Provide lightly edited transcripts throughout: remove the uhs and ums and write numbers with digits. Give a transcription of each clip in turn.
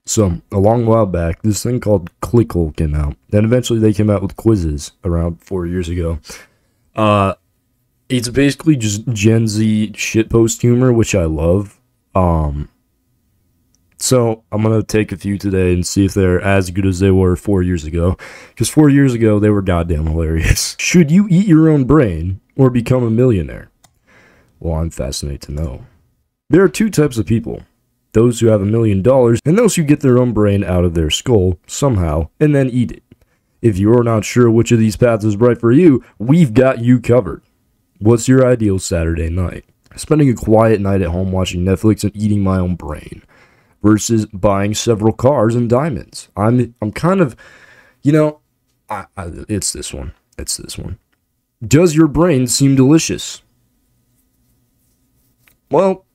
So, a long while back, this thing called Clickhole came out. Then eventually they came out with quizzes around 4 years ago. It's basically just Gen Z shitpost humor, which I love. So I'm going to take a few today and see if they're as good as they were 4 years ago. Because 4 years ago, they were goddamn hilarious. Should you eat your own brain or become a millionaire? Well, I'm fascinated to know. There are two types of people. Those who have $1 million and those who get their own brain out of their skull somehow and then eat it. If you're not sure which of these paths is right for you, we've got you covered. What's your ideal Saturday night? Spending a quiet night at home watching Netflix and eating my own brain versus buying several cars and diamonds. I'm kind of, it's this one. It's this one. Does your brain seem delicious? Well,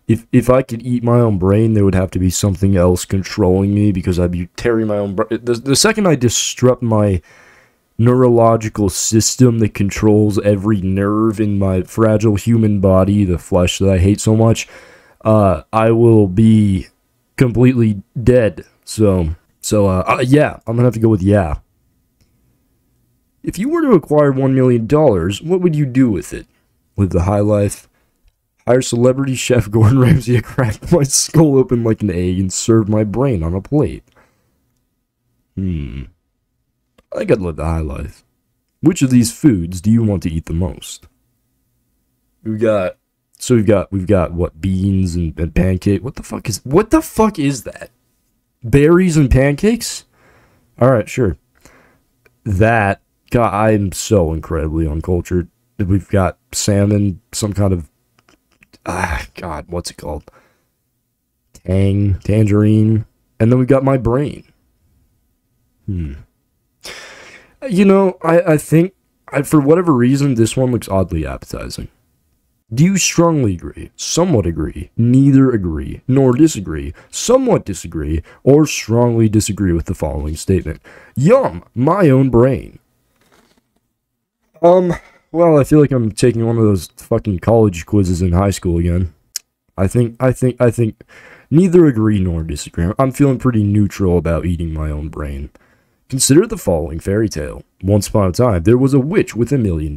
if I could eat my own brain, there would have to be something else controlling me because I'd be tearing my own brain. The second I disrupt my neurological system that controls every nerve in my fragile human body, the flesh that I hate so much, I will be completely dead. So yeah, I'm gonna have to go with yeah. If you were to acquire $1 million, what would you do with it? Live the high life? Hire celebrity chef Gordon Ramsay to crack my skull open like an egg and serve my brain on a plate? I think I'd live the high life. Which of these foods do you want to eat the most? We've got what, beans and pancake? What the fuck is that? Berries and pancakes? Alright, sure. That, God, I'm so incredibly uncultured. We've got salmon, some kind of, God, what's it called? Tangerine, and then we've got my brain. I think, for whatever reason, this one looks oddly appetizing. Do you strongly agree, somewhat agree, neither agree, nor disagree, somewhat disagree, or strongly disagree with the following statement? Yum, my own brain. Well, I feel like I'm taking one of those fucking college quizzes in high school again. I think neither agree nor disagree. I'm feeling pretty neutral about eating my own brain. Consider the following fairy tale. Once upon a time, there was a witch with $1 million.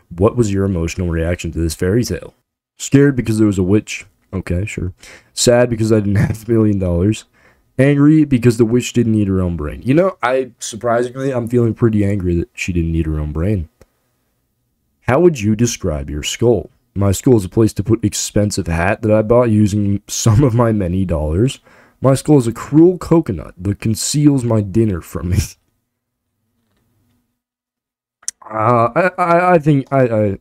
What was your emotional reaction to this fairy tale? Scared because there was a witch. Okay, sure. Sad because I didn't have $1 million. Angry because the witch didn't eat her own brain. Surprisingly, I'm feeling pretty angry that she didn't eat her own brain. How would you describe your skull? My skull is a place to put expensive hat that I bought using some of my many dollars. My skull is a cruel coconut that conceals my dinner from me. I think I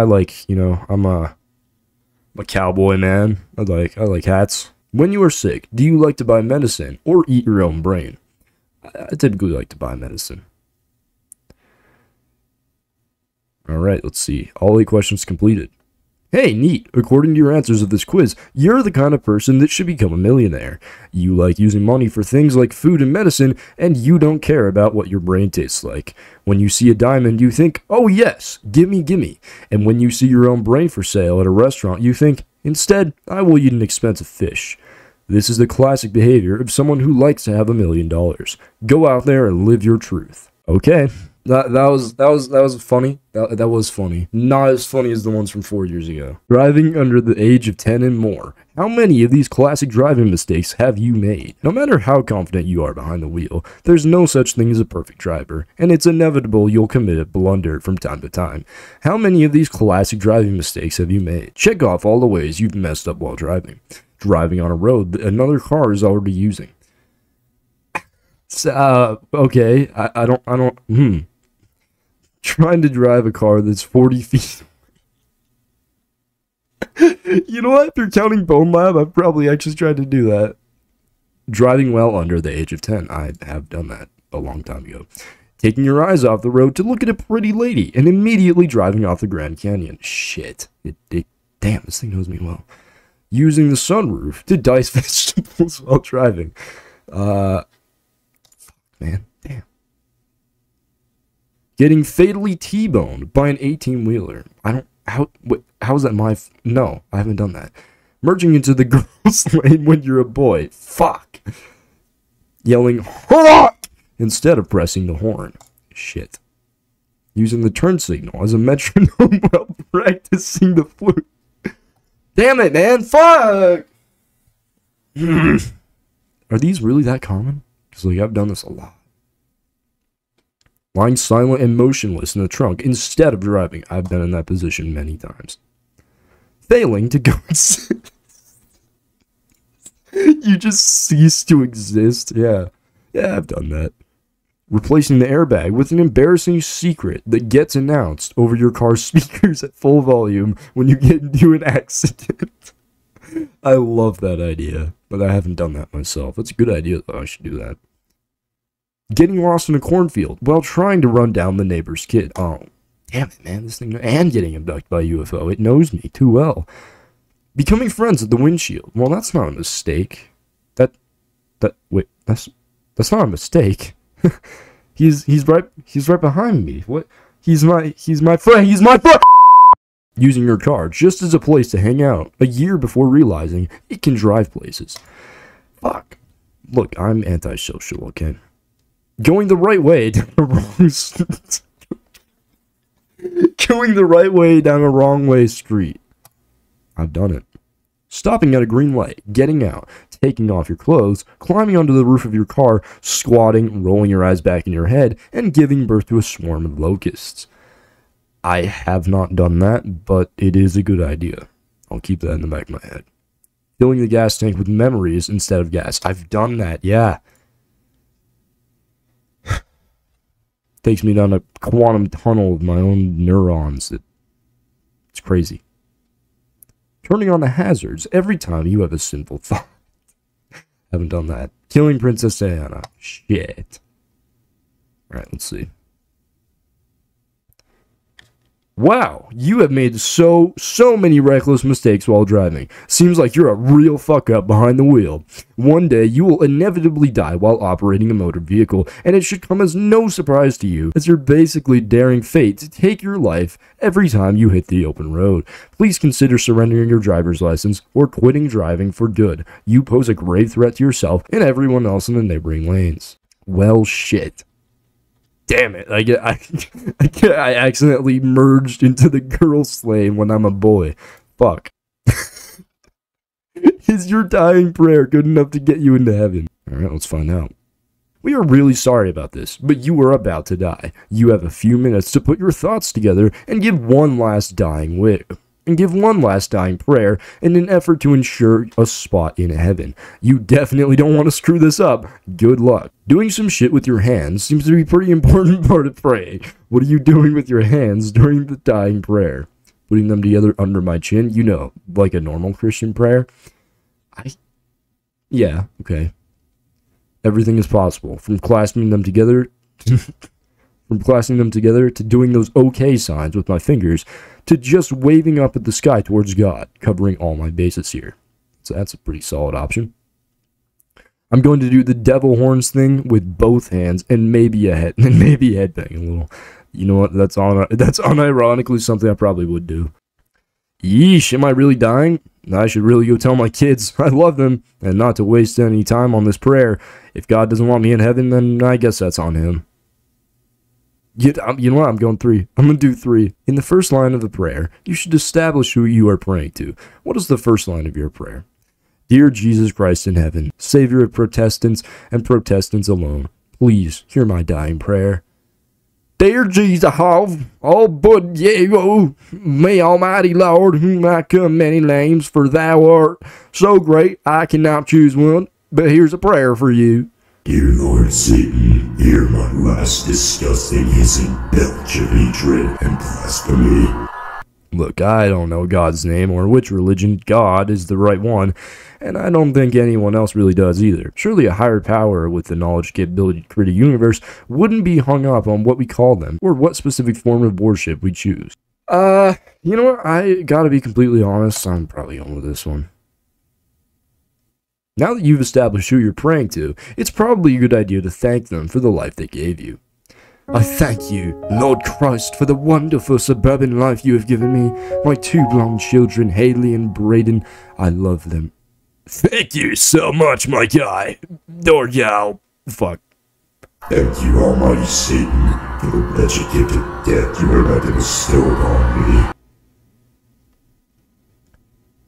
like, I'm a cowboy man. I like hats. When you are sick, do you like to buy medicine or eat your own brain? I typically like to buy medicine. Alright, let's see. All 8 questions completed. Hey, neat. According to your answers of this quiz, you're the kind of person that should become a millionaire. You like using money for things like food and medicine, and you don't care about what your brain tastes like. When you see a diamond, you think, oh yes, gimme, gimme. And when you see your own brain for sale at a restaurant, you think, instead, I will eat an expensive fish. This is the classic behavior of someone who likes to have $1 million. Go out there and live your truth. Okay. That was funny. That was funny. Not as funny as the ones from 4 years ago. Driving under the age of 10 and more. How many of these classic driving mistakes have you made? No matter how confident you are behind the wheel, there's no such thing as a perfect driver, and it's inevitable you'll commit a blunder from time to time. How many of these classic driving mistakes have you made? Check off all the ways you've messed up while driving. Driving on a road that another car is already using. Okay, I don't, Trying to drive a car that's 40 feet. You know what? After counting Bone Lab, I've probably actually tried to do that. Driving well under the age of 10. I have done that a long time ago. Taking your eyes off the road to look at a pretty lady and immediately driving off the Grand Canyon. Shit. Damn, this thing knows me well. Using the sunroof to dice vegetables while driving. Man, damn. Getting fatally T-boned by an 18-wheeler. How is that no, I haven't done that. Merging into the girls' lane when you're a boy. Fuck. Yelling, "Hawk!" instead of pressing the horn. Shit. Using the turn signal as a metronome while practicing the flute. Damn it, man. Fuck! Are these really that common? Because, like, I've done this a lot. Lying silent and motionless in the trunk instead of driving. I've been in that position many times. Failing to go exist. You just cease to exist. Yeah. Yeah, I've done that. Replacing the airbag with an embarrassing secret that gets announced over your car's speakers at full volume when you get into an accident. I love that idea, but I haven't done that myself. That's a good idea, though. I should do that. Getting lost in a cornfield while trying to run down the neighbor's kid. Oh, damn it, man. This thing. And getting abducted by a UFO. It knows me too well. Becoming friends at the windshield. Well, that's not a mistake. Wait, that's not a mistake. he's right behind me. What? He's my friend. He's my friend. Using your car just as a place to hang out a year before realizing it can drive places. Fuck. Look, I'm antisocial, okay? Going the right way down the wrong street. Going the right way down a wrong way street. I've done it. Stopping at a green light, getting out, taking off your clothes, climbing onto the roof of your car, squatting, rolling your eyes back in your head, and giving birth to a swarm of locusts. I have not done that, but it is a good idea. I'll keep that in the back of my head. Filling the gas tank with memories instead of gas. I've done that, yeah. Takes me down a quantum tunnel of my own neurons. It's crazy. Turning on the hazards every time you have a sinful thought. Haven't done that. Killing Princess Diana. Shit. Alright, let's see. Wow, you have made so many reckless mistakes while driving. Seems like you're a real fuck-up behind the wheel. One day, you will inevitably die while operating a motor vehicle, and it should come as no surprise to you, as you're basically daring fate to take your life every time you hit the open road. Please consider surrendering your driver's license or quitting driving for good. You pose a grave threat to yourself and everyone else in the neighboring lanes. Well, shit. Damn it, I accidentally merged into the girl's lane when I'm a boy. Fuck. Is your dying prayer good enough to get you into heaven? Alright, let's find out. We are really sorry about this, but you are about to die. You have a few minutes to put your thoughts together and give one last dying prayer in an effort to ensure a spot in heaven. You definitely don't want to screw this up. Good luck. Doing some shit with your hands seems to be a pretty important part of praying. What are you doing with your hands during the dying prayer? Putting them together under my chin? You know, like a normal Christian prayer? Yeah, okay. Everything is possible. From clasping them together to doing those okay signs with my fingers, to just waving up at the sky towards God, covering all my bases here. So that's a pretty solid option. I'm going to do the devil horns thing with both hands and maybe a headbang a little. You know what? That's unironically something I probably would do. Yeesh, am I really dying? I should really go tell my kids I love them and not to waste any time on this prayer. If God doesn't want me in heaven, then I guess that's on him. You know what? I'm going 3. I'm going to do 3. In the first line of the prayer, you should establish who you are praying to. What is the first line of your prayer? Dear Jesus Christ in heaven, Savior of Protestants and Protestants alone, please hear my dying prayer. Dear Jesus, all but you, may Almighty Lord, whom I come many names, for thou art so great I cannot choose one, but here's a prayer for you. Dear Lord Satan, hear my last disgusting hissing belch of hatred and blasphemy. Look, I don't know God's name or which religion God is the right one, and I don't think anyone else really does either. Surely a higher power with the knowledge capability to create a universe wouldn't be hung up on what we call them or what specific form of worship we choose. You know what? I gotta be completely honest, I'm probably going with this one. Now that you've established who you're praying to, it's probably a good idea to thank them for the life they gave you. I thank you, Lord Christ, for the wonderful suburban life you have given me. My 2 blonde children, Haley and Braden, I love them. Thank you so much, my guy. Or gal. Fuck. Thank you, Almighty Satan, for the wretched gift of death you are about to bestow upon me.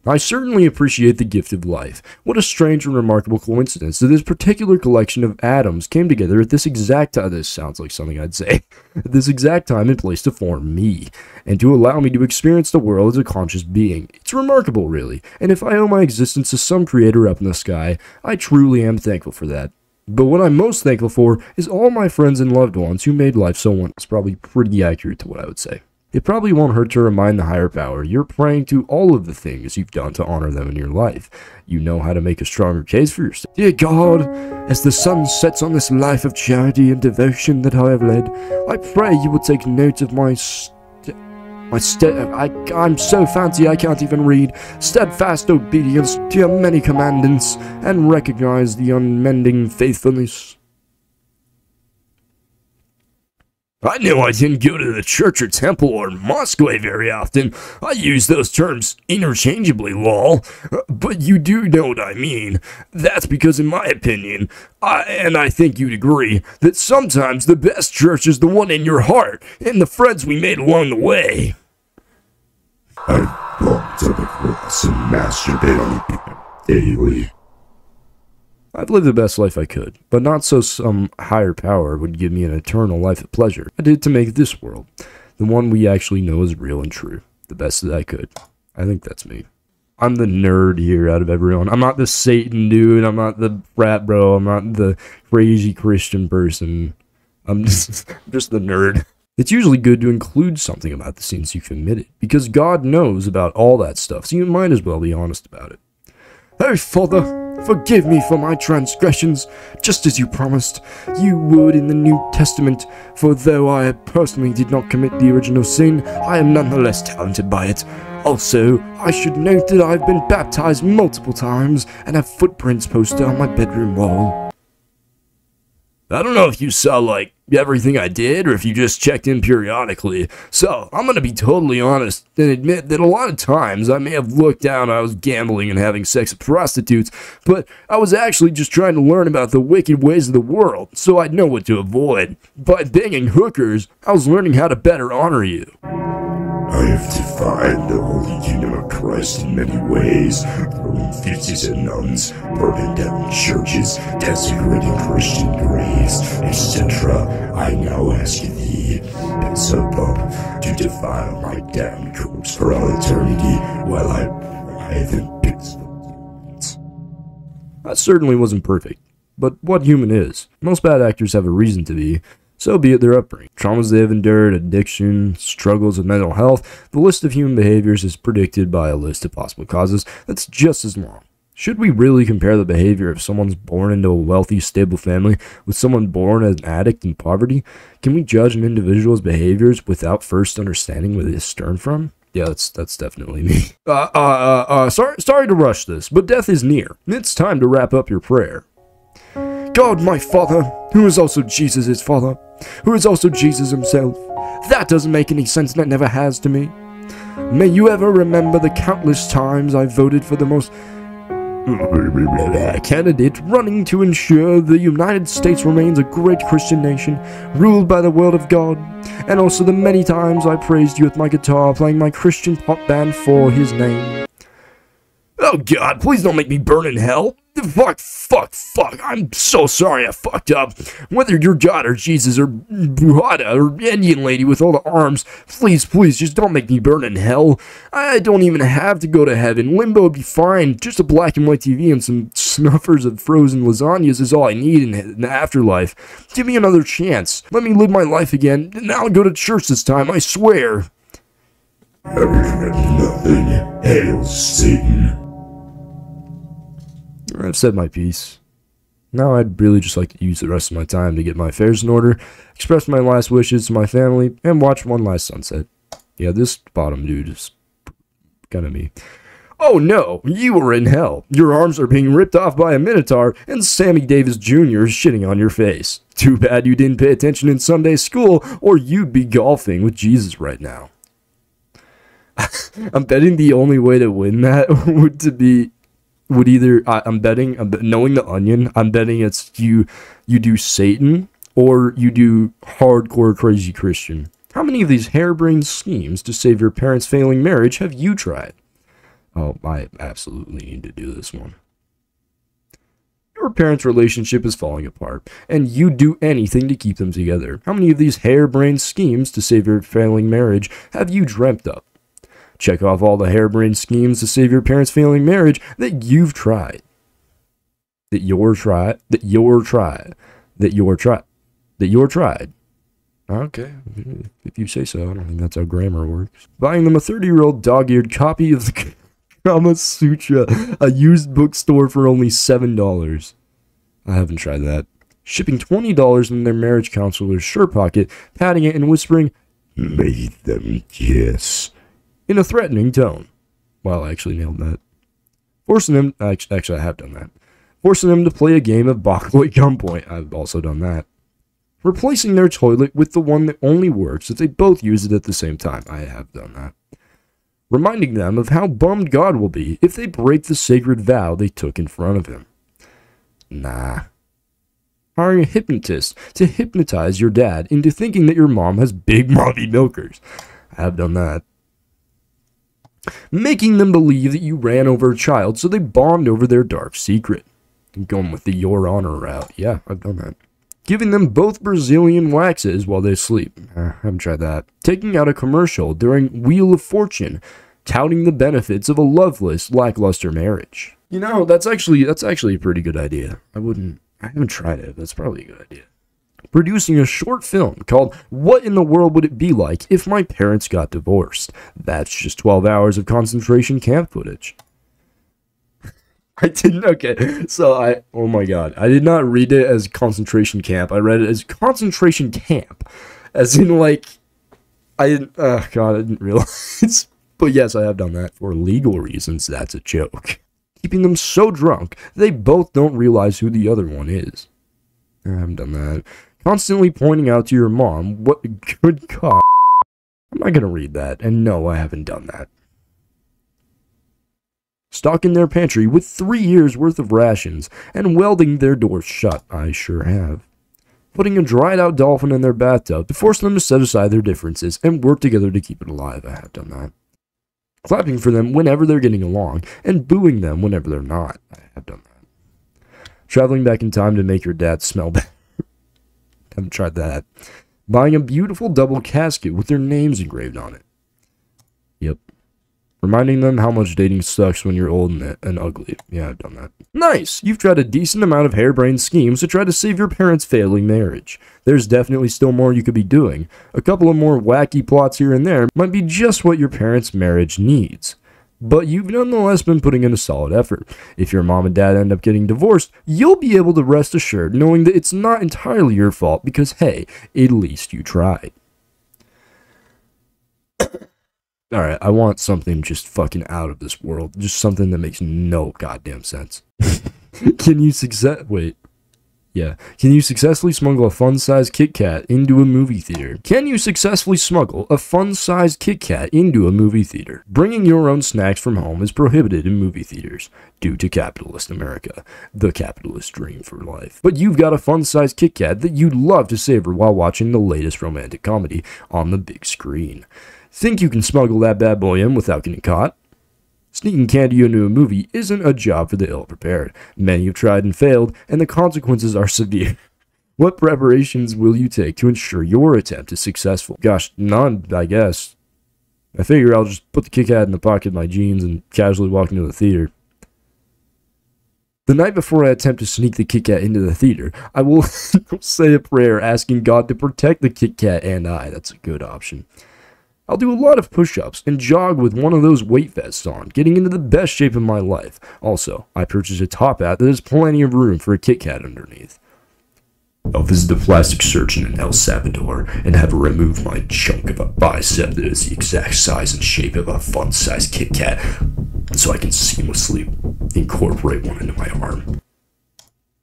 I certainly appreciate the gift of life. What a strange and remarkable coincidence that this particular collection of atoms came together at this exact time. This sounds like something I'd say. At this exact time and place to form me, and to allow me to experience the world as a conscious being. It's remarkable, really, and if I owe my existence to some creator up in the sky, I truly am thankful for that. But what I'm most thankful for is all my friends and loved ones who made life so wonderful. It's probably pretty accurate to what I would say. It probably won't hurt to remind the higher power you're praying to all of the things you've done to honor them in your life. You know how to make a stronger case for yourself. Dear God, as the sun sets on this life of charity and devotion that I have led, I pray you will take note of I'm so fancy I can't even read, steadfast obedience to your many commandments, and recognize the unmending faithfulness. I know I didn't go to the church or temple or mosque very often. I use those terms interchangeably, lol. But you do know what I mean. That's because, in my opinion, and I think you'd agree, that sometimes the best church is the one in your heart, and the friends we made along the way. I walk to the cross and masturbate on the daily. I've lived the best life I could, but not so some higher power would give me an eternal life of pleasure. I did to make this world, the one we actually know is real and true, the best that I could. I think that's me. I'm the nerd here out of everyone. I'm not the Satan dude, I'm not the frat bro, I'm not the crazy Christian person. I'm just the nerd. It's usually good to include something about the sins you committed, because God knows about all that stuff, so you might as well be honest about it. Oh, Father, forgive me for my transgressions, just as you promised you would in the New Testament, for though I personally did not commit the original sin, I am nonetheless talented by it. Also, I should note that I've been baptized multiple times and have footprints posted on my bedroom wall. I don't know if you saw, like, everything I did, or if you just checked in periodically, so I'm gonna be totally honest and admit that a lot of times I may have looked down I was gambling and having sex with prostitutes, but I was actually just trying to learn about the wicked ways of the world, so I'd know what to avoid. By banging hookers, I was learning how to better honor you. I have defied the holy kingdom of Christ in many ways, throwing feces at nuns, burning down churches, desecrating Christian graves, etc. I now ask thee, Beelzebub, to defile my damned corpse for all eternity, while I writhe in pits of demons. That certainly wasn't perfect, but what human is? Most bad actors have a reason to be. So be it their upbringing, traumas they have endured, addiction, struggles with mental health. The list of human behaviors is predicted by a list of possible causes that's just as long. Should we really compare the behavior of someone born into a wealthy, stable family with someone born as an addict in poverty? Can we judge an individual's behaviors without first understanding where they stem from? Yeah, that's definitely me. Sorry to rush this, but death is near. It's time to wrap up your prayer. God, my Father, who is also Jesus' Father, who is also Jesus himself. That doesn't make any sense, and it never has to me. May you ever remember the countless times I voted for the most candidate running to ensure the United States remains a great Christian nation, ruled by the word of God, and also the many times I praised you with my guitar, playing my Christian pop band for his name. Oh God, please don't make me burn in hell. Fuck. I'm so sorry I fucked up. Whether you're God or Jesus or Buddha or Indian lady with all the arms, please, just don't make me burn in hell. I don't even have to go to heaven. Limbo would be fine. Just a black and white TV and some snuffers of frozen lasagnas is all I need in the afterlife. Give me another chance. Let me live my life again, and I'll go to church this time, I swear. I regret nothing. Hail Satan. I've said my piece. Now I'd really just like to use the rest of my time to get my affairs in order, express my last wishes to my family, and watch one last sunset. Yeah, this bottom dude is kinda me. Oh no, you are in hell. Your arms are being ripped off by a minotaur, and Sammy Davis Jr. is shitting on your face. Too bad you didn't pay attention in Sunday school, or you'd be golfing with Jesus right now. I'm betting the only way to win that would either, I'm betting, knowing the Onion, I'm betting it's you do Satan, or you do hardcore crazy Christian. How many of these harebrained schemes to save your parents' failing marriage have you tried? Oh, I absolutely need to do this one. Your parents' relationship is falling apart, and you'd do anything to keep them together. How many of these harebrained schemes to save your failing marriage have you dreamt up? Check off all the harebrained schemes to save your parents' failing marriage that you've tried. That you're tried. Okay, if you say so. I don't think that's how grammar works. Buying them a 30-year-old dog-eared copy of the Kama Sutra, a used bookstore for only $7. I haven't tried that. Shipping $20 in their marriage counselor's shirt pocket, patting it and whispering, "Make them kiss," in a threatening tone. Well, I actually nailed that. Forcing them, actually I have done that. Forcing them to play a game of Baccalaureate Gunpoint. I've also done that. Replacing their toilet with the one that only works if they both use it at the same time. I have done that. Reminding them of how bummed God will be if they break the sacred vow they took in front of him. Nah. Hiring a hypnotist to hypnotize your dad into thinking that your mom has big mommy milkers. I have done that. Making them believe that you ran over a child so they bond over their dark secret. I'm going with the Your Honor route. Yeah, I've done that. Giving them both Brazilian waxes while they sleep. I haven't tried that. Taking out a commercial during Wheel of Fortune, touting the benefits of a loveless, lackluster marriage. You know, that's actually a pretty good idea. I haven't tried it. That's probably a good idea. Producing a short film called What in the World Would It Be Like If My Parents Got Divorced? That's just 12 hours of concentration camp footage. I didn't, okay, so oh my god, I did not read it as concentration camp, I read it as concentration camp, as in, like, I didn't realize, but yes, I have done that for legal reasons. That's a joke. Keeping them so drunk, they both don't realize who the other one is. I haven't done that. Constantly pointing out to your mom, what good cock. I'm not gonna read that, and no, I haven't done that. Stocking their pantry with 3 years' worth of rations and welding their doors shut. I sure have. Putting a dried-out dolphin in their bathtub to force them to set aside their differences and work together to keep it alive. I have done that. Clapping for them whenever they're getting along and booing them whenever they're not. I have done that. Traveling back in time to make your dad smell better. Haven't tried that. Buying a beautiful double casket with their names engraved on it. Yep. Reminding them how much dating sucks when you're old and ugly. Yeah, I've done that. Nice! You've tried a decent amount of harebrained schemes to try to save your parents' failing marriage. There's definitely still more you could be doing. A couple of more wacky plots here and there might be just what your parents' marriage needs. But you've nonetheless been putting in a solid effort. If your mom and dad end up getting divorced, you'll be able to rest assured knowing that it's not entirely your fault because, hey, at least you tried. Alright, I want something just fucking out of this world. Just something that makes no goddamn sense. Can you successfully smuggle a fun-sized Kit Kat into a movie theater? Can you successfully smuggle a fun-sized Kit Kat into a movie theater? Bringing your own snacks from home is prohibited in movie theaters due to capitalist America, the capitalist dream for life. But you've got a fun-sized Kit Kat that you'd love to savor while watching the latest romantic comedy on the big screen. Think you can smuggle that bad boy in without getting caught? Sneaking candy into a movie isn't a job for the ill-prepared. Many have tried and failed, and the consequences are severe. What preparations will you take to ensure your attempt is successful? Gosh, none, I guess. I figure I'll just put the Kit Kat in the pocket of my jeans and casually walk into the theater. The night before I attempt to sneak the Kit Kat into the theater, I will say a prayer asking God to protect the Kit Kat and I. That's a good option. I'll do a lot of push-ups and jog with one of those weight vests on, getting into the best shape of my life. Also, I purchased a top hat that has plenty of room for a Kit Kat underneath. I'll visit a plastic surgeon in El Salvador and have her remove my chunk of a bicep that is the exact size and shape of a fun-sized Kit Kat. so I can seamlessly incorporate one into my arm.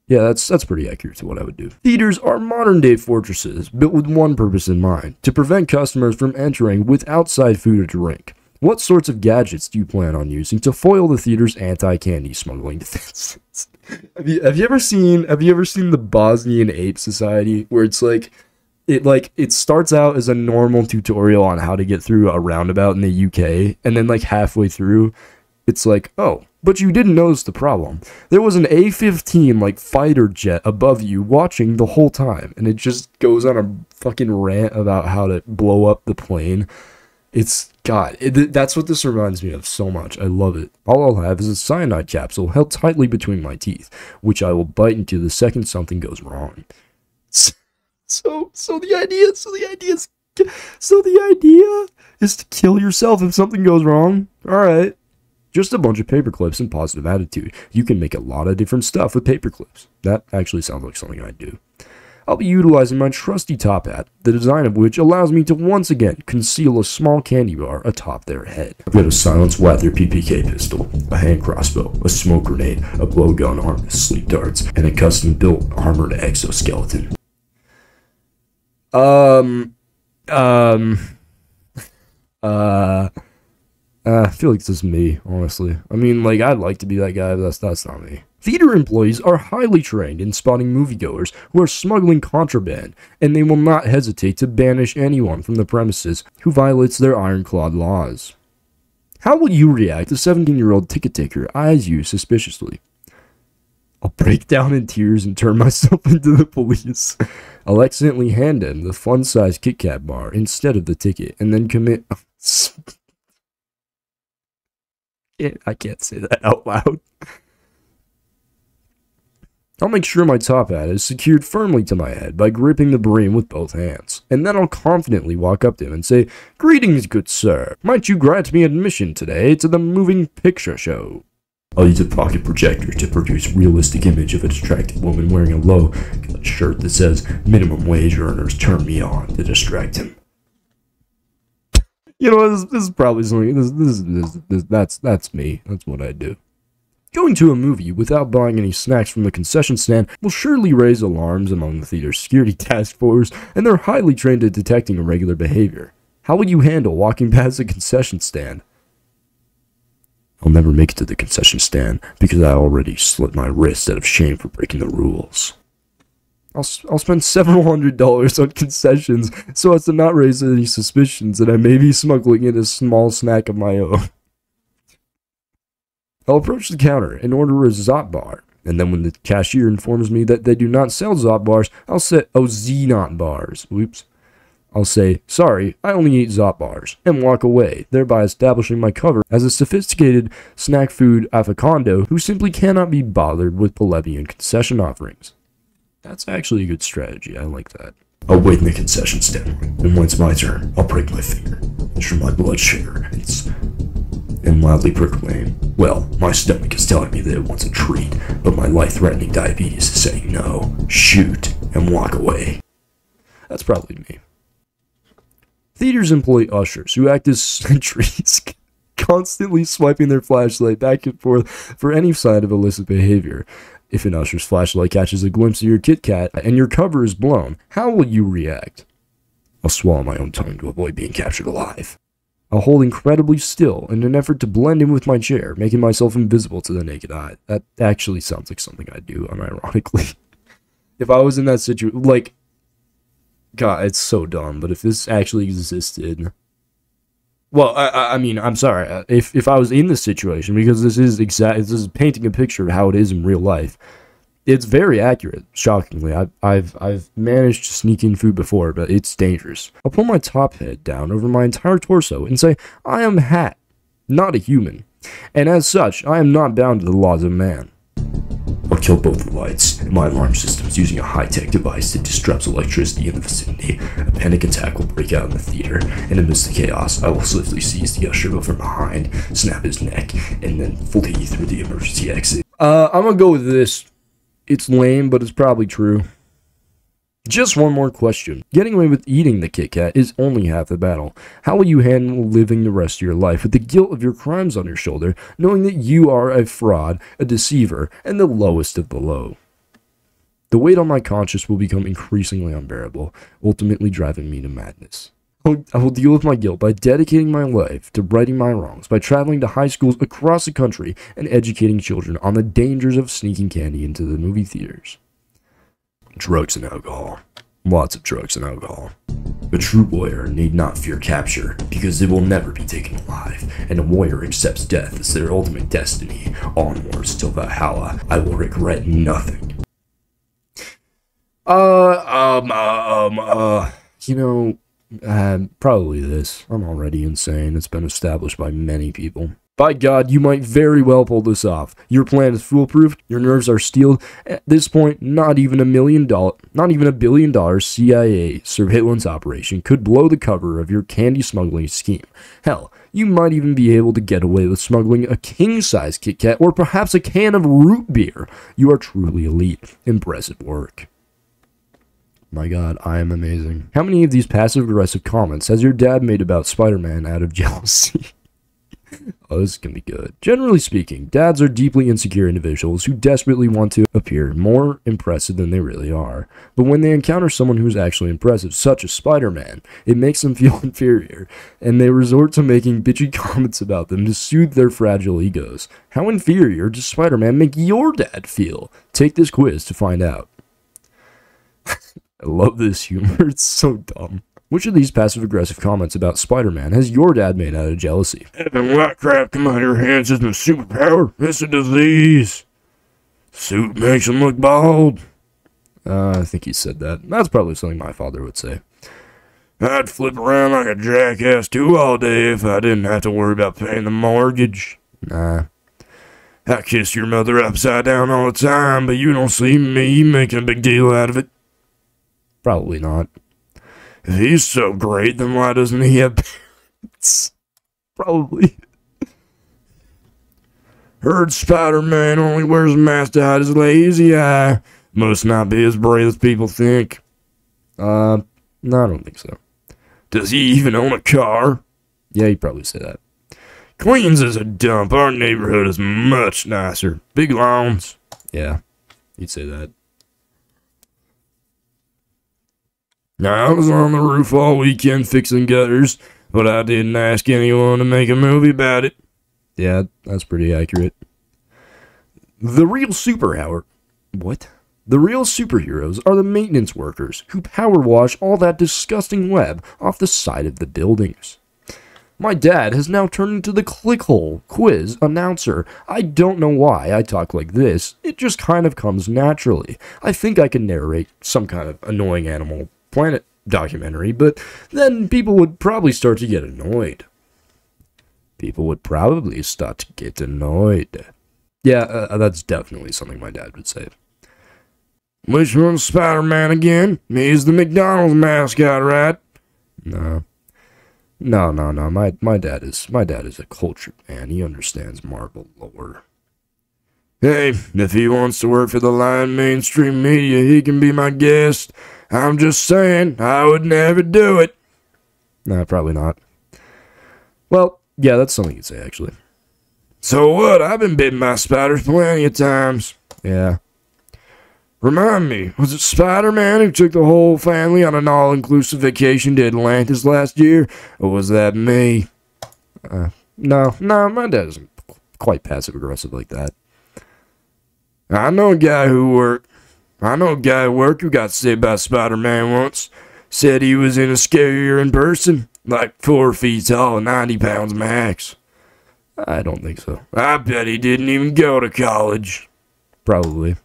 Yeah, that's pretty accurate to what I would do. Theaters are modern-day fortresses built with one purpose in mind: to prevent customers from entering with outside food or drink. What sorts of gadgets do you plan on using to foil the theater's anti-candy smuggling defenses? Have you ever seen the Bosnian Ape Society, where it's like it starts out as a normal tutorial on how to get through a roundabout in the UK, and then like halfway through it's like, oh, but you didn't notice the problem. There was an A-15 like fighter jet above you watching the whole time, and it just goes on a fucking rant about how to blow up the plane. It's, God, that's what this reminds me of so much. I love it. All I'll have is a cyanide capsule held tightly between my teeth, which I will bite into the second something goes wrong. So the idea is to kill yourself if something goes wrong. All right. Just a bunch of paper clips and positive attitude. You can make a lot of different stuff with paper clips. That actually sounds like something I'd do. I'll be utilizing my trusty top hat, the design of which allows me to once again conceal a small candy bar atop their head. I've got a silenced Wather PPK pistol, a hand crossbow, a smoke grenade, a blowgun armed with sleep darts, and a custom-built armored exoskeleton. I feel like this is me, honestly. I mean, like, I'd like to be that guy, but that's not me. Theater employees are highly trained in spotting moviegoers who are smuggling contraband, and they will not hesitate to banish anyone from the premises who violates their ironclad laws. How will you react if a 17-year-old ticket taker eyes you suspiciously? I'll break down in tears and turn myself into the police. I'll accidentally hand him the fun-sized Kit Kat bar instead of the ticket, and then commit... I can't say that out loud. I'll make sure my top hat is secured firmly to my head by gripping the brim with both hands, and then I'll confidently walk up to him and say, "Greetings, good sir. Might you grant me admission today to the moving picture show?" I'll use a pocket projector to produce realistic image of an attractive woman wearing a low-cut shirt that says, "Minimum wage earners turn me on," to distract him. You know, this is probably something, that's me. That's what I do. Going to a movie without buying any snacks from the concession stand will surely raise alarms among the theater's security task force, and they're highly trained at detecting irregular behavior. How would you handle walking past a concession stand? I'll never make it to the concession stand because I already slit my wrist out of shame for breaking the rules. I'll spend several $100s on concessions so as to not raise any suspicions that I may be smuggling in a small snack of my own. I'll approach the counter and order a Zot bar, and then when the cashier informs me that they do not sell Zot bars, I'll say, "Oh, Xenot bars." Whoops. I'll say, "Sorry, I only eat Zot bars," and walk away, thereby establishing my cover as a sophisticated snack food afficondo who simply cannot be bothered with plebeian concession offerings. That's actually a good strategy. I like that. I'll wait in the concession stand, and when it's my turn, I'll break my finger, measure my blood sugar, and loudly proclaim, "Well, my stomach is telling me that it wants a treat, but my life-threatening diabetes is saying no. Shoot," and walk away. That's probably me. Theaters employ ushers who act as sentries, constantly swiping their flashlight back and forth for any sign of illicit behavior. If an usher's flashlight catches a glimpse of your Kit Kat and your cover is blown, how will you react? I'll swallow my own tongue to avoid being captured alive. I'll hold incredibly still in an effort to blend in with my chair, making myself invisible to the naked eye. That actually sounds like something I'd do, unironically. If I was in that situation, like, God, it's so dumb, but if this actually existed... Well, I mean, I'm sorry, if I was in this situation, because this is painting a picture of how it is in real life. It's very accurate, shockingly. I've managed to sneak in food before, but it's dangerous. I'll pull my top head down over my entire torso and say, "I am Hat, not a human, and as such, I am not bound to the laws of man." I'll kill both the lights and my alarm systems using a high-tech device that disrupts electricity in the vicinity. A panic attack will break out in the theater, and amidst the chaos, I will swiftly seize the usher from behind, snap his neck, and then flee through the emergency exit. I'm gonna go with this. It's lame, but it's probably true. Just one more question. Getting away with eating the Kit Kat is only half the battle. How will you handle living the rest of your life with the guilt of your crimes on your shoulder, knowing that you are a fraud, a deceiver, and the lowest of the low? The weight on my conscience will become increasingly unbearable, ultimately driving me to madness. I will deal with my guilt by dedicating my life to righting my wrongs, by traveling to high schools across the country and educating children on the dangers of sneaking candy into the movie theaters. Drugs and alcohol. Lots of drugs and alcohol. A true warrior need not fear capture, because they will never be taken alive, and a warrior accepts death as their ultimate destiny. Onwards till Valhalla, I will regret nothing. Probably this. I'm already insane. It's been established by many people. By God, you might very well pull this off. Your plan is foolproof. Your nerves are steeled. At this point, not even a $1 billion CIA surveillance operation could blow the cover of your candy smuggling scheme. Hell, you might even be able to get away with smuggling a king-size Kit Kat or perhaps a can of root beer. You are truly elite. Impressive work. My God, I am amazing. How many of these passive-aggressive comments has your dad made about Spider-Man out of jealousy? Oh, this can be good. Generally speaking, dads are deeply insecure individuals who desperately want to appear more impressive than they really are. But when they encounter someone who's actually impressive, such as Spider-Man, it makes them feel inferior, and they resort to making bitchy comments about them to soothe their fragile egos. How inferior does Spider-Man make your dad feel? Take this quiz to find out. I love this humor. It's so dumb. Which of these passive-aggressive comments about Spider-Man has your dad made out of jealousy? Having white crap come out of your hands isn't a superpower. It's a disease. Suit makes him look bald. I think he said that. That's probably something my father would say. I'd flip around like a jackass too all day if I didn't have to worry about paying the mortgage. Nah. I kiss your mother upside down all the time, but you don't see me making a big deal out of it. Probably not. If he's so great, then why doesn't he have parents? Probably. Heard Spider-Man only wears a mask to hide his lazy eye. Must not be as brave as people think. No, I don't think so. Does he even own a car? Yeah, you'd probably say that. Queens is a dump. Our neighborhood is much nicer. Big lawns. Yeah, you'd say that. Now, I was on the roof all weekend fixing gutters, but I didn't ask anyone to make a movie about it. Yeah, that's pretty accurate. The real superheroes are the maintenance workers who power wash all that disgusting web off the side of the buildings. My dad has now turned into the Clickhole quiz announcer. I don't know why I talk like this. It just kind of comes naturally. I think I can narrate some kind of annoying Animal Planet documentary, but then people would probably start to get annoyed. Yeah, that's definitely something my dad would say. Which one's Spider-Man again? He's the McDonald's mascot, right? No. My dad is a cultured man. He understands Marvel lore. Hey, if he wants to work for the Lion mainstream media, he can be my guest. I'm just saying, I would never do it. Nah, probably not. Well, yeah, that's something you'd say, actually. So what? I've been bitten by spiders plenty of times. Yeah. Remind me, was it Spider-Man who took the whole family on an all-inclusive vacation to Atlantis last year? Or was that me? No, my dad isn't quite passive-aggressive like that. I know a guy at work who got saved by Spider-Man once. Said he was in a scarier in person, like 4 feet tall and 90 pounds max. I don't think so. I bet he didn't even go to college. Probably.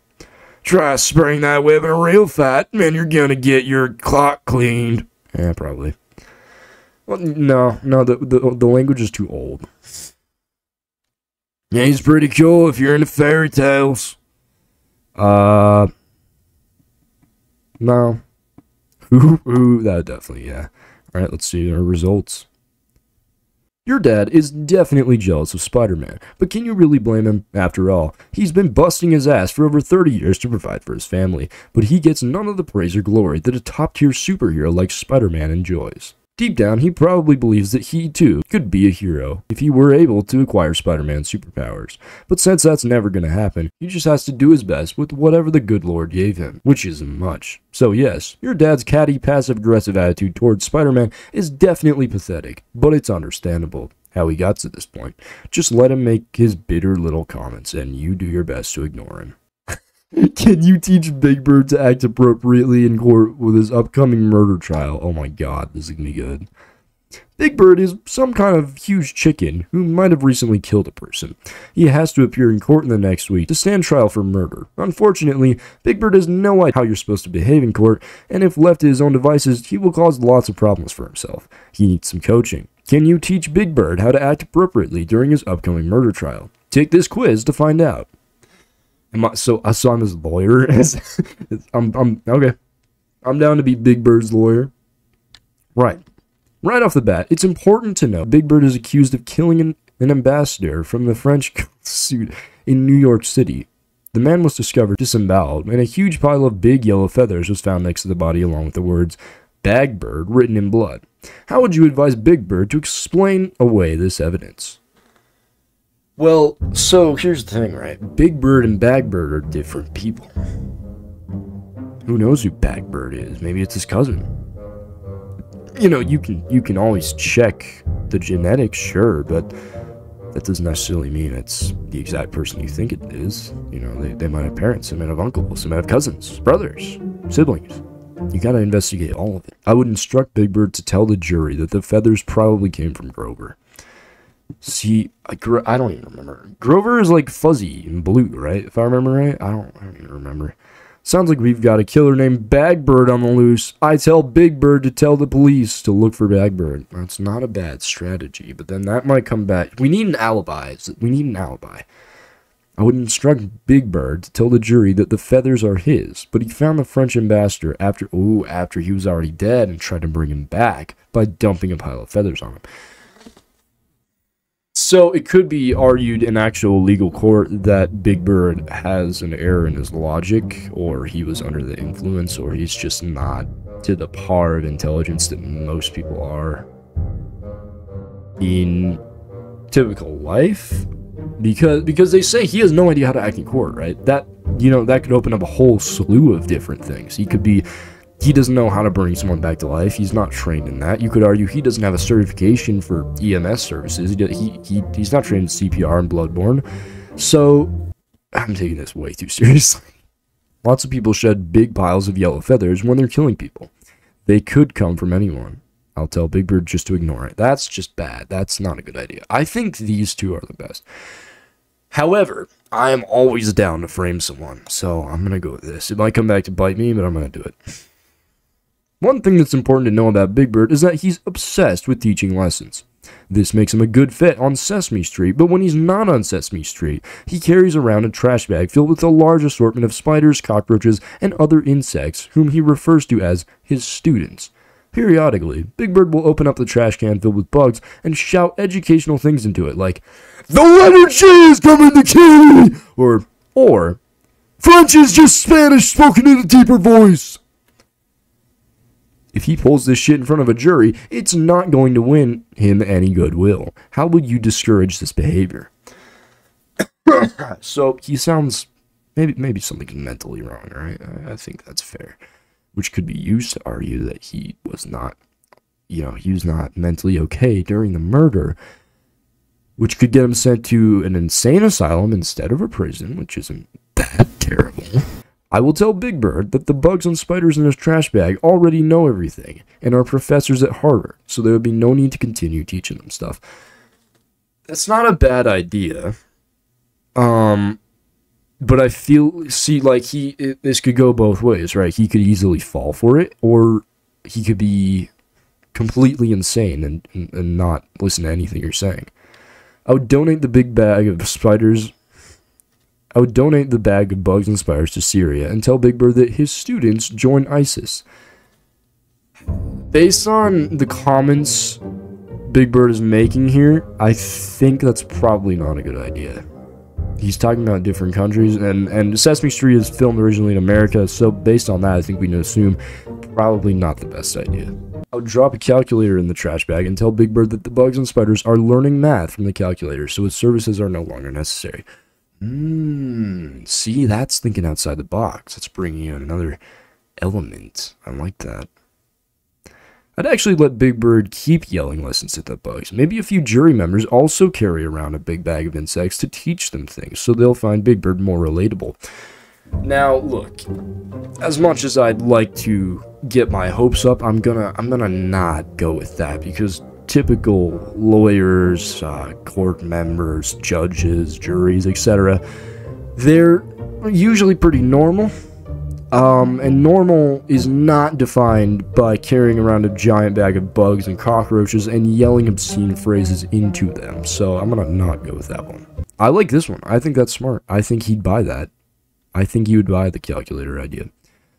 Try spraying that web in a real fight, and you're gonna get your clock cleaned. Yeah, probably. Well, no, the language is too old. Yeah, he's pretty cool if you're into fairy tales. No. Ooh, that definitely, yeah. Alright, let's see our results. Your dad is definitely jealous of Spider-Man, but can you really blame him? After all, he's been busting his ass for over 30 years to provide for his family, but he gets none of the praise or glory that a top-tier superhero like Spider-Man enjoys. Deep down, he probably believes that he, too, could be a hero if he were able to acquire Spider-Man's superpowers. But since that's never going to happen, he just has to do his best with whatever the good Lord gave him, which isn't much. So yes, your dad's catty, passive-aggressive attitude towards Spider-Man is definitely pathetic, but it's understandable how he got to this point. Just let him make his bitter little comments, and you do your best to ignore him. Can you teach Big Bird to act appropriately in court with his upcoming murder trial? Oh my god, this is gonna be good. Big Bird is some kind of huge chicken who might have recently killed a person. He has to appear in court in the next week to stand trial for murder. Unfortunately, Big Bird has no idea how you're supposed to behave in court, and if left to his own devices, he will cause lots of problems for himself. He needs some coaching. Can you teach Big Bird how to act appropriately during his upcoming murder trial? Take this quiz to find out. So I'm his lawyer. I'm okay. I'm down to be Big Bird's lawyer. Right off the bat, it's important to know Big Bird is accused of killing an ambassador from the French consulate in New York City. The man was discovered disemboweled, and a huge pile of big yellow feathers was found next to the body along with the words "Bag Bird" written in blood. How would you advise Big Bird to explain away this evidence? Well, so here's the thing, right? Big Bird and Bag Bird are different people. Who knows who Bag Bird is? Maybe it's his cousin. You know, you can always check the genetics, sure, but that doesn't necessarily mean it's the exact person you think it is. You know, they might have parents, they might have uncles, they might have cousins, brothers, siblings. You gotta investigate all of it. I would instruct Big Bird to tell the jury that the feathers probably came from Grover. See, I don't even remember. Grover is like fuzzy and blue, right? If I remember right? I don't even remember. Sounds like we've got a killer named Bag Bird on the loose. I tell Big Bird to tell the police to look for Bag Bird. That's not a bad strategy, but then that might come back. We need an alibi. I would instruct Big Bird to tell the jury that the feathers are his, but he found the French ambassador after he was already dead and tried to bring him back by dumping a pile of feathers on him. So it could be argued in actual legal court that Big Bird has an error in his logic, or he was under the influence, or he's just not to the par of intelligence that most people are in typical life. Because they say he has no idea how to act in court, right? That could open up a whole slew of different things. He doesn't know how to bring someone back to life. He's not trained in that. You could argue he doesn't have a certification for EMS services. He's not trained in CPR and Bloodborne. So, I'm taking this way too seriously. Lots of people shed big piles of yellow feathers when they're killing people. They could come from anyone. I'll tell Big Bird just to ignore it. That's just bad. That's not a good idea. I think these two are the best. However, I am always down to frame someone, so I'm going to go with this. It might come back to bite me, but I'm going to do it. One thing that's important to know about Big Bird is that he's obsessed with teaching lessons. This makes him a good fit on Sesame Street, but when he's not on Sesame Street, he carries around a trash bag filled with a large assortment of spiders, cockroaches, and other insects whom he refers to as his students. Periodically, Big Bird will open up the trash can filled with bugs and shout educational things into it like, "The letter G is coming to kill me!" Or, "French is just Spanish spoken in a deeper voice." If he pulls this shit in front of a jury, it's not going to win him any goodwill. How would you discourage this behavior? So, he sounds maybe something mentally wrong, right? I think that's fair. Which could be used to argue that he was not mentally okay during the murder, which could get him sent to an insane asylum instead of a prison, which isn't that terrible. I will tell Big Bird that the bugs and spiders in his trash bag already know everything and are professors at Harvard, so there would be no need to continue teaching them stuff. That's not a bad idea. But I this could go both ways, right? He could easily fall for it, or he could be completely insane and not listen to anything you're saying. I would donate the bag of bugs and spiders to Syria and tell Big Bird that his students join ISIS. Based on the comments Big Bird is making here, I think that's probably not a good idea. He's talking about different countries, and Sesame Street is filmed originally in America, so based on that, I think we can assume probably not the best idea. I would drop a calculator in the trash bag and tell Big Bird that the bugs and spiders are learning math from the calculator, so its services are no longer necessary. See, that's thinking outside the box. That's bringing in another element. I like that. I'd actually let Big Bird keep yelling lessons at the bugs. Maybe a few jury members also carry around a big bag of insects to teach them things, so they'll find Big Bird more relatable. Now, look, as much as I'd like to get my hopes up, I'm gonna not go with that, because typical lawyers, court members, judges, juries, etc., they're usually pretty normal. And normal is not defined by carrying around a giant bag of bugs and cockroaches and yelling obscene phrases into them, so I'm gonna not go with that one. I like this one. I think that's smart. I think he'd buy that. I think he would buy the calculator idea.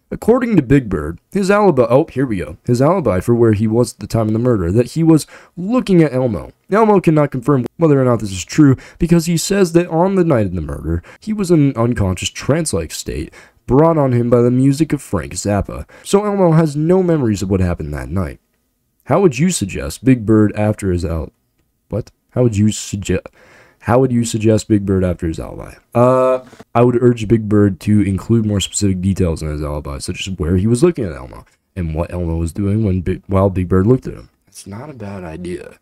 According to Big Bird, his alibi, here we go, his alibi for where he was at the time of the murder, that he was looking at Elmo. Elmo cannot confirm whether or not this is true, because he says that on the night of the murder, he was in an unconscious trance-like state, brought on him by the music of Frank Zappa, so Elmo has no memories of what happened that night. How would you suggest Big Bird after his How would you suggest Big Bird after his alibi? I would urge Big Bird to include more specific details in his alibi, such as where he was looking at Elmo, and what Elmo was doing while Big Bird looked at him. It's not a bad idea.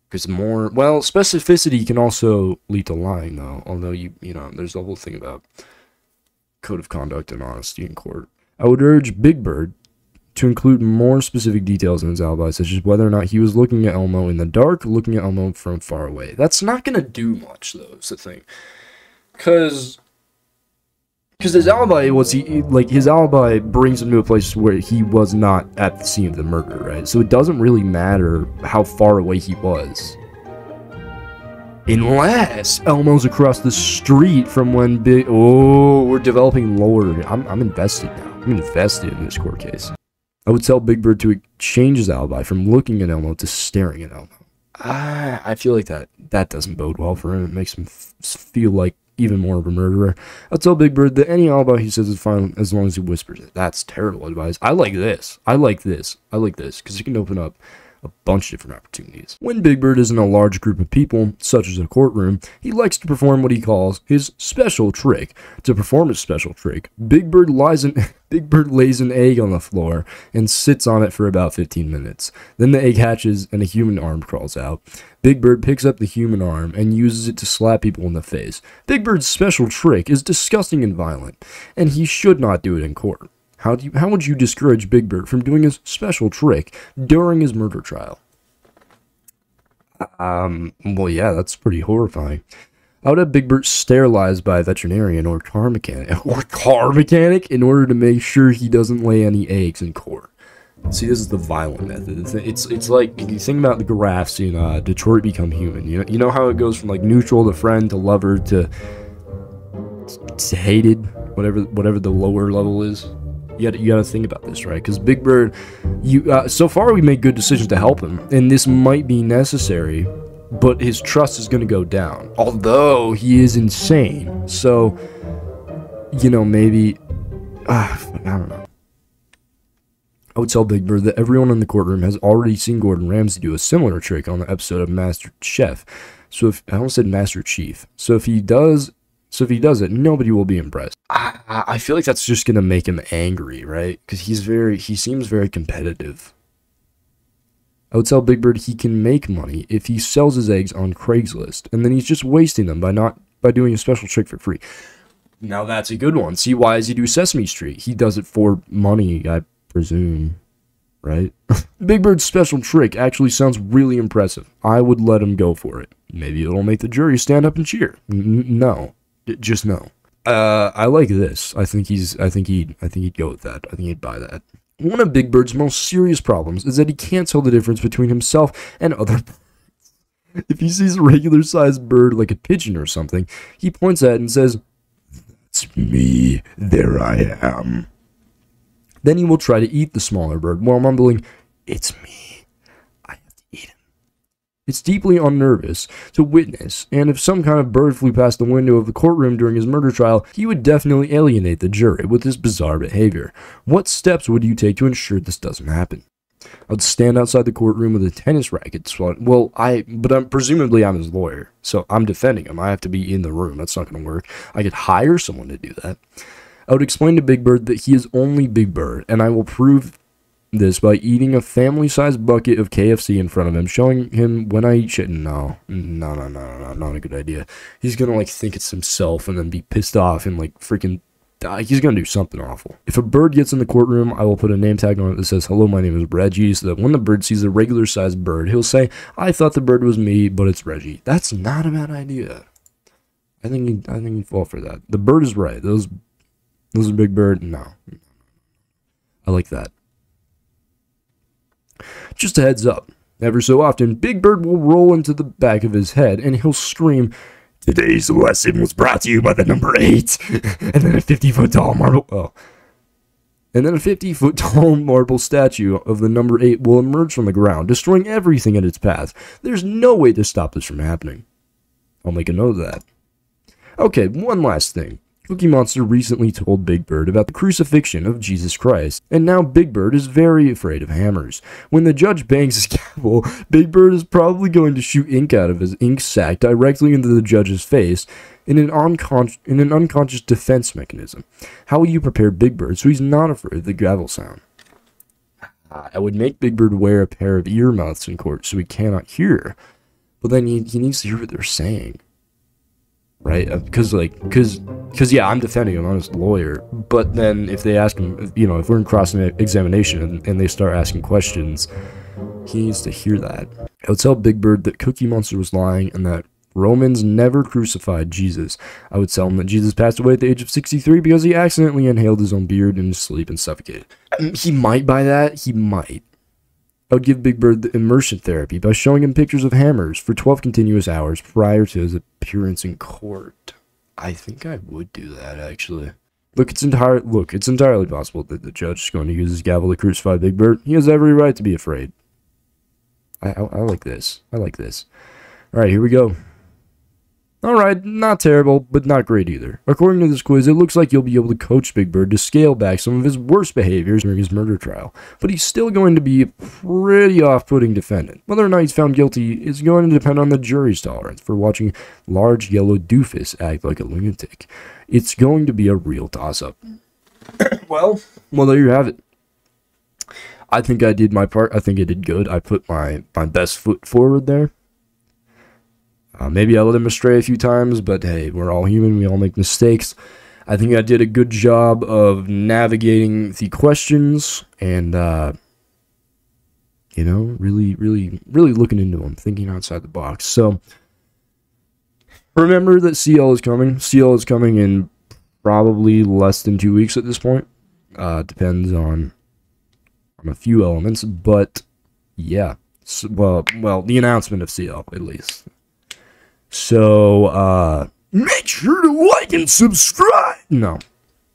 Because specificity can also lead to lying, though, although, you know, there's the whole thing about code of conduct and honesty in court. I would urge Big Bird to include more specific details in his alibi, such as whether or not he was looking at Elmo in the dark, looking at Elmo from far away. That's not going to do much, though, is the thing. Because his alibi his alibi brings him to a place where he was not at the scene of the murder, right? So it doesn't really matter how far away he was. Unless Elmo's across the street from when we're developing lore. I'm invested now. I'm invested in this court case. I would tell Big Bird to change his alibi from looking at Elmo to staring at Elmo. I feel like that doesn't bode well for him. It makes him feel like even more of a murderer. I'll tell Big Bird that any alibi he says is fine as long as he whispers it. That's terrible advice. I like this, because it can open up a bunch of different opportunities. When Big Bird is in a large group of people, such as a courtroom, he likes to perform what he calls his special trick. To perform his special trick, Big Bird lays an egg on the floor and sits on it for about 15 minutes. Then the egg hatches and a human arm crawls out. Big Bird picks up the human arm and uses it to slap people in the face. Big Bird's special trick is disgusting and violent, and he should not do it in court. How would you discourage Big Bird from doing his special trick during his murder trial? Well, yeah, that's pretty horrifying. I would have Big Bird sterilized by a veterinarian or car mechanic in order to make sure he doesn't lay any eggs in court. See, this is the violent method. It's like, if you think about the graphs in Detroit Become Human, you know how it goes from like neutral to friend to lover to hated, whatever the lower level is. You gotta think about this, right? Because Big Bird, so far we made good decisions to help him, and this might be necessary, but his trust is gonna go down. Although he is insane, so maybe I don't know. I would tell Big Bird that everyone in the courtroom has already seen Gordon Ramsay do a similar trick on the episode of Master Chef. So if I almost said Master Chief, so if he does it, nobody will be impressed. I feel like that's just gonna make him angry, right? Because he seems very competitive. I would tell Big Bird he can make money if he sells his eggs on Craigslist, and then he's just wasting them by doing a special trick for free. Now that's a good one. See, why does he do Sesame Street? He does it for money, I presume, right? Big Bird's special trick actually sounds really impressive. I would let him go for it. Maybe it'll make the jury stand up and cheer. No. Just no. I like this. I think he'd go with that. I think he'd buy that. One of Big Bird's most serious problems is that he can't tell the difference between himself and other birds. If he sees a regular-sized bird like a pigeon or something, he points at it and says, "It's me. There I am." Then he will try to eat the smaller bird while mumbling, "It's me. I have to eat him." It's deeply unnervous to witness, and if some kind of bird flew past the window of the courtroom during his murder trial, he would definitely alienate the jury with his bizarre behavior. What steps would you take to ensure this doesn't happen? I'd stand outside the courtroom with a tennis racket. Presumably I'm his lawyer, so I'm defending him. I have to be in the room. That's not going to work. I could hire someone to do that. I would explain to Big Bird that he is only Big Bird, and I will prove this by eating a family-sized bucket of KFC in front of him, showing him when I eat shit. No, not a good idea. He's gonna, like, think it's himself and then be pissed off and, like, freaking die. He's gonna do something awful. If a bird gets in the courtroom, I will put a name tag on it that says, "Hello, my name is Reggie," so that when the bird sees a regular-sized bird, he'll say, "I thought the bird was me, but it's Reggie." That's not a bad idea. I think he'd fall for that. The bird is right. Those are Big Bird. No. I like that. Just a heads up, ever so often, Big Bird will roll into the back of his head and he'll scream, "Today's lesson was brought to you by the number 8. and then a 50-foot tall marble. And then a 50-foot tall marble statue of the number 8 will emerge from the ground, destroying everything in its path. There's no way to stop this from happening. I'll make a note of that. Okay, one last thing. Cookie Monster recently told Big Bird about the crucifixion of Jesus Christ, and now Big Bird is very afraid of hammers. When the judge bangs his gavel, Big Bird is probably going to shoot ink out of his ink sac directly into the judge's face in an unconscious defense mechanism. How will you prepare Big Bird so he's not afraid of the gavel sound? I would make Big Bird wear a pair of earmuffs in court so he cannot hear, but then he needs to hear what they're saying. Right? Because yeah, I'm defending him, I'm his lawyer. But then if they ask him, you know, if we're in cross-examination and they start asking questions, he needs to hear that. I would tell Big Bird that Cookie Monster was lying and that Romans never crucified Jesus. I would tell him that Jesus passed away at the age of 63 because he accidentally inhaled his own beard in his sleep and suffocated. He might buy that. He might. I would give Big Bird the immersion therapy by showing him pictures of hammers for 12 continuous hours prior to his appearance in court. I think I would do that, actually. Look, it's entirely possible that the judge is going to use his gavel to crucify Big Bird. He has every right to be afraid. I like this. I like this. All right, here we go. Alright, not terrible, but not great either. According to this quiz, it looks like you'll be able to coach Big Bird to scale back some of his worst behaviors during his murder trial, but he's still going to be a pretty off-putting defendant. Whether or not he's found guilty is going to depend on the jury's tolerance for watching large yellow doofus act like a lunatic. It's going to be a real toss-up. Well, there you have it. I think I did my part. I think I did good. I put my best foot forward there. Maybe I let him astray a few times, but hey, we're all human. We all make mistakes. I think I did a good job of navigating the questions and, you know, really looking into them, thinking outside the box. So, remember that CL is coming. CL is coming in probably less than 2 weeks at this point. Depends on a few elements, but yeah. So, well, the announcement of CL, at least. So, make sure to like and subscribe! No.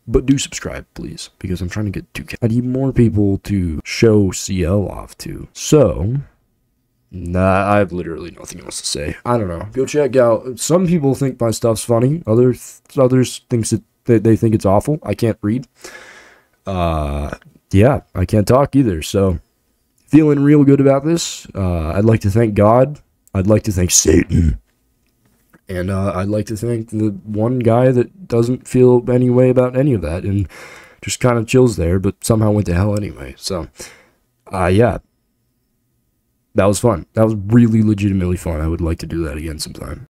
But do subscribe, please, because I'm trying to get 2K. I need more people to show CL off to. So, I have literally nothing else to say. I don't know. Go check out. Some people think my stuff's funny. Others thinks that they think it's awful. I can't read. Yeah, I can't talk either. So, feeling real good about this. I'd like to thank God. I'd like to thank Satan. And I'd like to thank the one guy that doesn't feel any way about any of that and just kind of chills there, but somehow went to hell anyway. So, yeah. That was fun. That was really legitimately fun. I would like to do that again sometime.